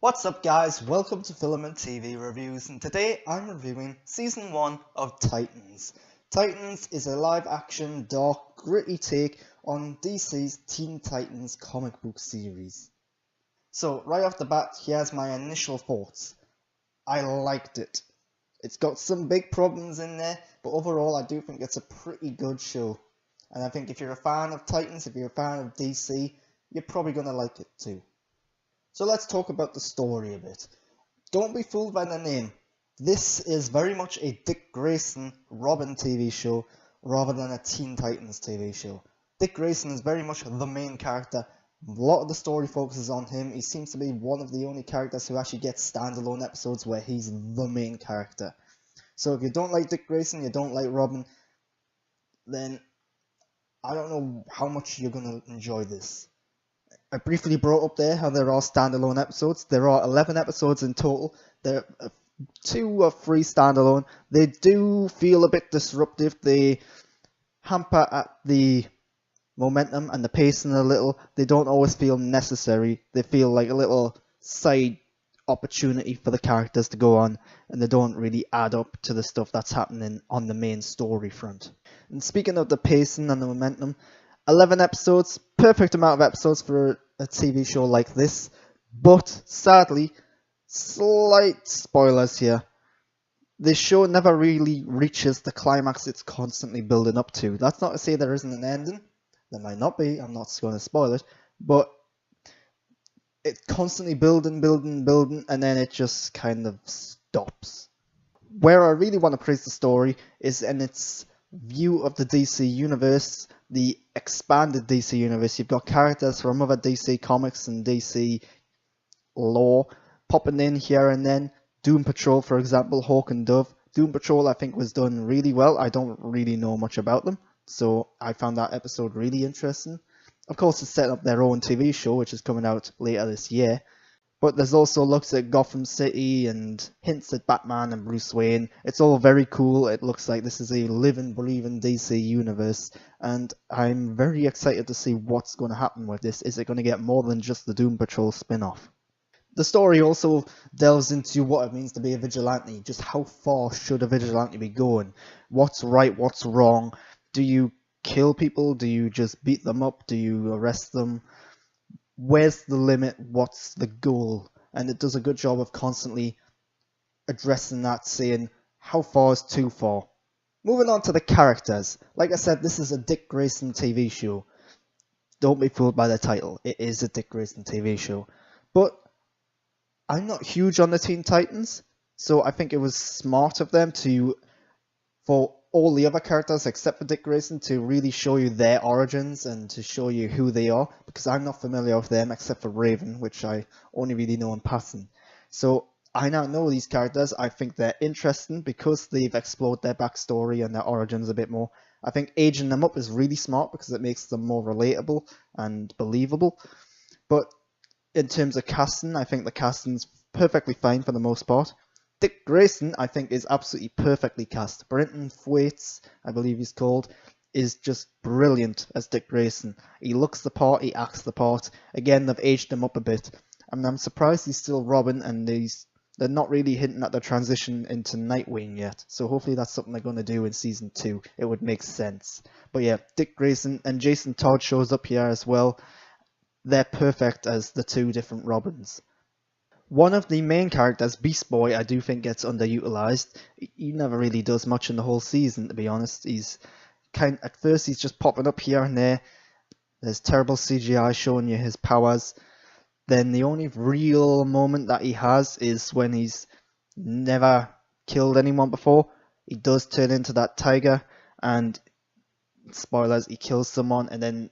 What's up guys, welcome to Filament TV Reviews, and today I'm reviewing Season 1 of Titans. Titans is a live action, dark, gritty take on DC's Teen Titans comic book series. So right off the bat, here's my initial thoughts. I liked it. It's got some big problems in there, but overall I do think it's a pretty good show. And I think if you're a fan of Titans, if you're a fan of DC, you're probably going to like it too. So let's talk about the story a bit. Don't be fooled by the name. This is very much a Dick Grayson Robin TV show rather than a Teen Titans TV show. Dick Grayson is very much the main character. A lot of the story focuses on him. He seems to be one of the only characters who actually gets standalone episodes where he's the main character. So if you don't like Dick Grayson, you don't like Robin, then I don't know how much you're going to enjoy this. I briefly brought up there how there are standalone episodes. There are 11 episodes in total. There are 2 or 3 standalone. They do feel a bit disruptive. They hamper at the momentum and the pacing a little. They don't always feel necessary. They feel like a little side opportunity for the characters to go on, and they don't really add up to the stuff that's happening on the main story front. And speaking of the pacing and the momentum, 11 episodes, perfect amount of episodes for a TV show like this, but sadly, slight spoilers here. This show never really reaches the climax it's constantly building up to. That's not to say there isn't an ending. There might not be, I'm not going to spoil it, but it's constantly building, and then it just kind of stops. Where I really want to praise the story is in its view of the DC universe, the expanded DC universe. You've got characters from other DC comics and DC lore popping in here and then. Doom Patrol, for example, Hawk and Dove. Doom Patrol, I think, was done really well. I don't really know much about them, so I found that episode really interesting. Of course, it's setting up their own TV show, which is coming out later this year. But there's also looks at Gotham City and hints at Batman and Bruce Wayne. It's all very cool. It looks like this is a living, breathing DC universe. And I'm very excited to see what's going to happen with this. Is it going to get more than just the Doom Patrol spin-off? The story also delves into what it means to be a vigilante. Just how far should a vigilante be going? What's right, what's wrong? Do you kill people? Do you just beat them up? Do you arrest them? Where's the limit? What's the goal? And it does a good job of constantly addressing that, saying how far is too far. Moving on to the characters. Like I said, this is a Dick Grayson TV show. Don't be fooled by the title. It is a Dick Grayson TV show. But I'm not huge on the Teen Titans, so I think it was smart of them for all the other characters except for Dick Grayson to really show you their origins and to show you who they are, because I'm not familiar with them except for Raven, which I only really know in passing. So I now know these characters. I think they're interesting because they've explored their backstory and their origins a bit more. I think aging them up is really smart because it makes them more relatable and believable. But in terms of casting, I think the casting's perfectly fine for the most part. Dick Grayson, I think, is absolutely perfectly cast. Brenton Thwaites, I believe he's called, is just brilliant as Dick Grayson. He looks the part, he acts the part. Again, they've aged him up a bit. I mean, I'm surprised he's still Robin, and they're not really hinting at the transition into Nightwing yet. So hopefully that's something they're going to do in Season 2. It would make sense. But yeah, Dick Grayson and Jason Todd shows up here as well. They're perfect as the 2 different Robins. One of the main characters, Beast Boy, I do think gets underutilized. He never really does much in the whole season, to be honest. At first he's just popping up here and there. There's terrible CGI showing you his powers. Then the only real moment that he has is when he's never killed anyone before. He does turn into that tiger, and spoilers, he kills someone, and then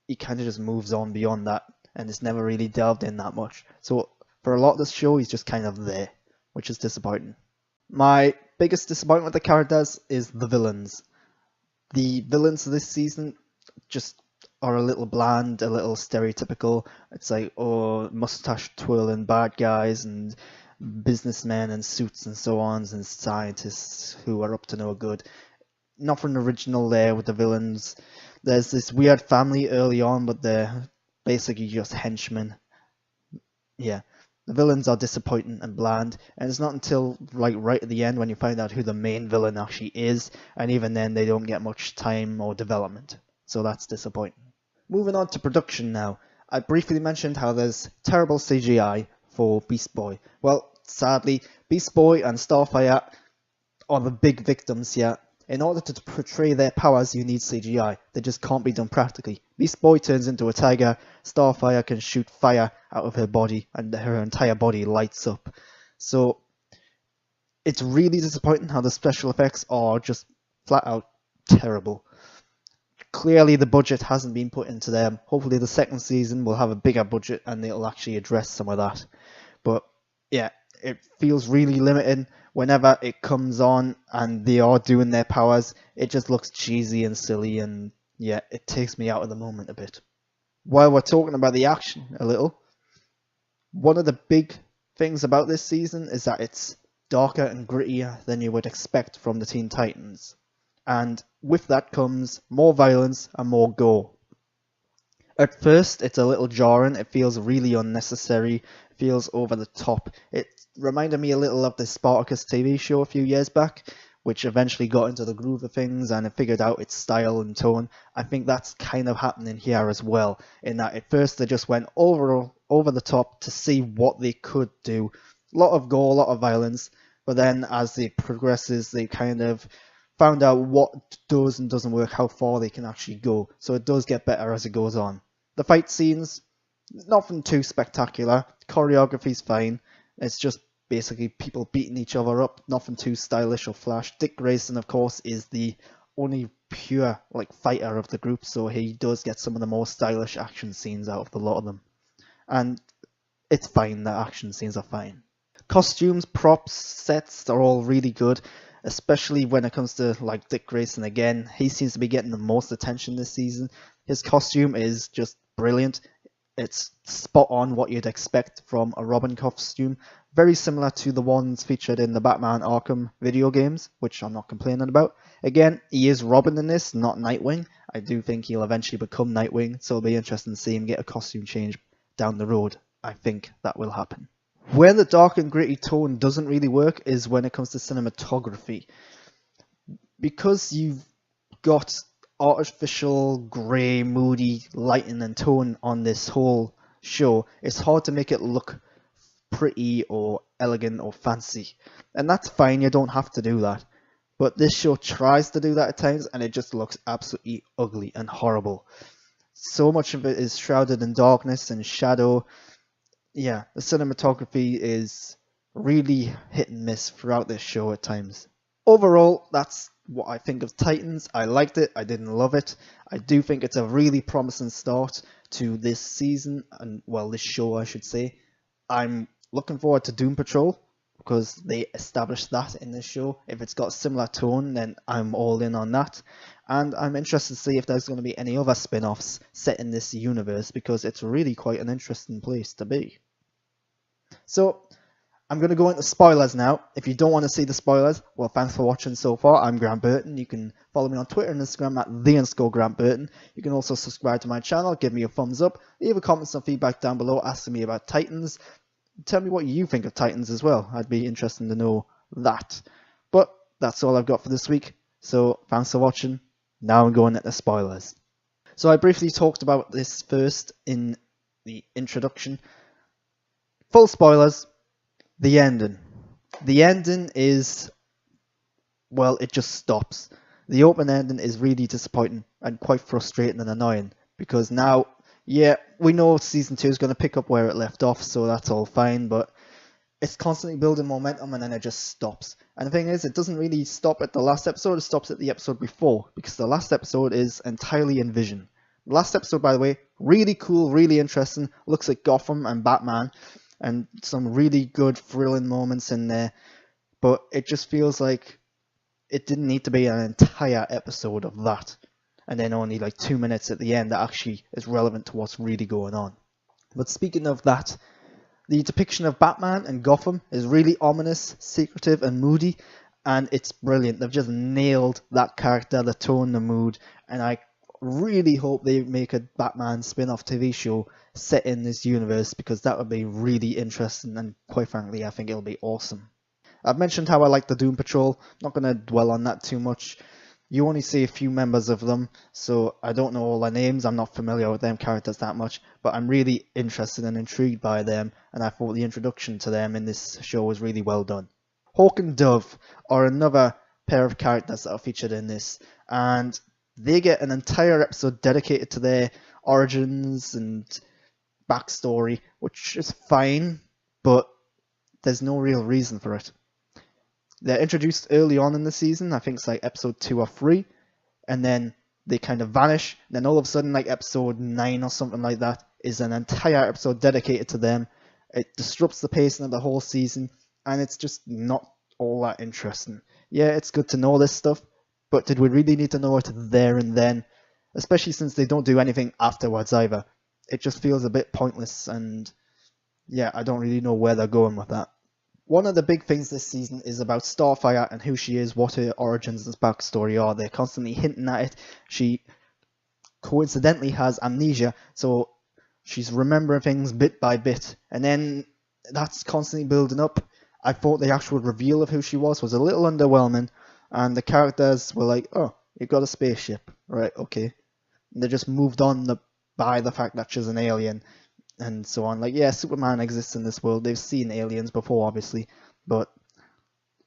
he kind of just moves on beyond that, and it's never really delved in that much. So for a lot of this show, he's just kind of there, which is disappointing. My biggest disappointment with the characters is the villains. The villains of this season just are a little bland, a little stereotypical. It's like, oh, mustache twirling bad guys and businessmen in suits and so on, and scientists who are up to no good. Nothing original there with the villains. There's this weird family early on, but they're basically just henchmen. Yeah. The villains are disappointing and bland, and it's not until like right at the end when you find out who the main villain actually is, and even then they don't get much time or development. So that's disappointing. Moving on to production now. I briefly mentioned how there's terrible CGI for Beast Boy. Well, sadly, Beast Boy and Starfire are the big victims here. In order to portray their powers, you need CGI. They just can't be done practically. Beast Boy turns into a tiger, Starfire can shoot fire out of her body, and her entire body lights up. So, it's really disappointing how the special effects are just flat out terrible. Clearly the budget hasn't been put into them. Hopefully the second season will have a bigger budget and it'll actually address some of that. But yeah, it feels really limited. Whenever it comes on and they are doing their powers, it just looks cheesy and silly, and yeah, it takes me out of the moment a bit. While we're talking about the action a little, one of the big things about this season is that it's darker and grittier than you would expect from the Teen Titans. And with that comes more violence and more gore. At first, it's a little jarring. It feels really unnecessary. It feels over the top. It reminded me a little of the Spartacus TV show a few years back, which eventually got into the groove of things and it figured out its style and tone. I think that's kind of happening here as well, in that at first they just went over the top to see what they could do. A lot of gore, a lot of violence, but then as it progresses, they kind of found out what does and doesn't work, how far they can actually go. So it does get better as it goes on. The fight scenes, nothing too spectacular. Choreography's fine. It's just basically people beating each other up. Nothing too stylish or flash. Dick Grayson, of course, is the only pure fighter of the group, so he does get some of the more stylish action scenes out of the lot of them. And it's fine. The action scenes are fine. Costumes, props, sets are all really good. Especially when it comes to Dick Grayson again. He seems to be getting the most attention this season. His costume is just brilliant. It's spot on what you'd expect from a Robin costume. Very similar to the ones featured in the Batman Arkham video games, which I'm not complaining about. Again, he is Robin in this, not Nightwing. I do think he'll eventually become Nightwing, so it'll be interesting to see him get a costume change down the road. I think that will happen. Where the dark and gritty tone doesn't really work is when it comes to cinematography. Because you've got artificial, grey, moody lighting and tone on this whole show, it's hard to make it look pretty or elegant or fancy. And that's fine, you don't have to do that. But this show tries to do that at times and it just looks absolutely ugly and horrible. So much of it is shrouded in darkness and shadow. Yeah, the cinematography is really hit and miss throughout this show at times. Overall, that's what I think of Titans. I liked it, I didn't love it. I do think it's a really promising start to this season, and well, this show I should say. I'm looking forward to Doom Patrol, because they established that in this show. If it's got a similar tone, then I'm all in on that. And I'm interested to see if there's going to be any other spin-offs set in this universe, because it's really quite an interesting place to be. So, I'm going to go into spoilers now. If you don't want to see the spoilers, well, thanks for watching so far. I'm Grant Burton. You can follow me on Twitter and Instagram at @the_Grant_Burton. You can also subscribe to my channel, give me a thumbs up, leave a comment and feedback down below asking me about Titans. Tell me what you think of Titans as well. I'd be interested to know that. But that's all I've got for this week. So, thanks for watching. Now I'm going into spoilers. So I briefly talked about this first in the introduction. Full spoilers. The ending. The ending is, well, it just stops. The open ending is really disappointing and quite frustrating and annoying, because now, yeah, we know season 2 is going to pick up where it left off, so that's all fine, but it's constantly building momentum and then it just stops. And the thing is, it doesn't really stop at the last episode, it stops at the episode before, because the last episode is entirely in Vision. The last episode, by the way, really cool, really interesting, looks at Gotham and Batman, and some really good thrilling moments in there, but it just feels like it didn't need to be an entire episode of that, and then only 2 minutes at the end that actually is relevant to what's really going on. But speaking of that, the depiction of Batman and Gotham is really ominous, secretive and moody, and it's brilliant. They've just nailed that character, the tone, the mood, and I really hope they make a Batman spin-off TV show set in this universe, because that would be really interesting, and quite frankly I think it'll be awesome. I've mentioned how I like the Doom Patrol, not going to dwell on that too much. You only see a few members of them, so I don't know all their names, I'm not familiar with them characters that much, but I'm really interested and intrigued by them, and I thought the introduction to them in this show was really well done. Hawk and Dove are another pair of characters that are featured in this, and they get an entire episode dedicated to their origins and backstory, which is fine, but there's no real reason for it. They're introduced early on in the season, I think it's like episode 2 or 3, and then they kind of vanish, and then all of a sudden like episode 9 or something like that is an entire episode dedicated to them. It disrupts the pacing of the whole season, and it's just not all that interesting. Yeah, it's good to know this stuff, but did we really need to know it there and then? Especially since they don't do anything afterwards either. It just feels a bit pointless, and yeah, I don't really know where they're going with that. One of the big things this season is about Starfire and who she is, what her origins and backstory are. They're constantly hinting at it. She coincidentally has amnesia, so she's remembering things bit by bit, and then that's constantly building up. I thought the actual reveal of who she was a little underwhelming, and the characters were like, oh, you got a spaceship, right, okay. And they just moved on by the fact that she's an alien, and so on. Like, yeah, Superman exists in this world, they've seen aliens before, obviously, but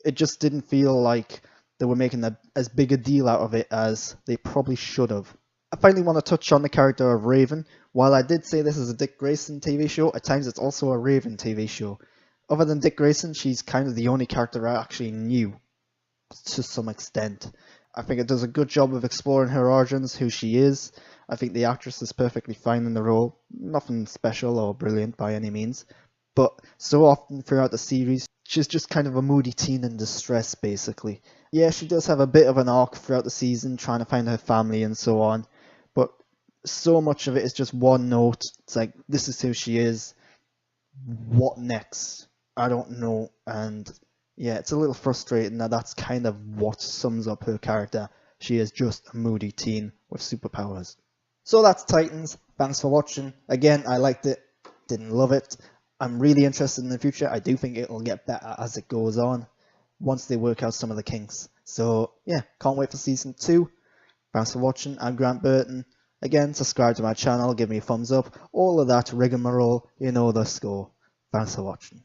it just didn't feel like they were making as big a deal out of it as they probably should have. I finally want to touch on the character of Raven. While I did say this is a Dick Grayson TV show, at times it's also a Raven TV show. Other than Dick Grayson, she's kind of the only character I actually knew, to some extent. I think it does a good job of exploring her origins, who she is. I think the actress is perfectly fine in the role. Nothing special or brilliant by any means. But so often throughout the series, she's just kind of a moody teen in distress, basically. Yeah, she does have a bit of an arc throughout the season, trying to find her family and so on. But so much of it is just one note. It's like, this is who she is. What next? I don't know. And yeah, it's a little frustrating that that's kind of what sums up her character. She is just a moody teen with superpowers. So that's Titans. Thanks for watching. Again, I liked it. Didn't love it. I'm really interested in the future. I do think it'll get better as it goes on, once they work out some of the kinks. So yeah, can't wait for season 2. Thanks for watching. I'm Grant Burton. Again, subscribe to my channel, give me a thumbs up, all of that rigmarole, you know the score. Thanks for watching.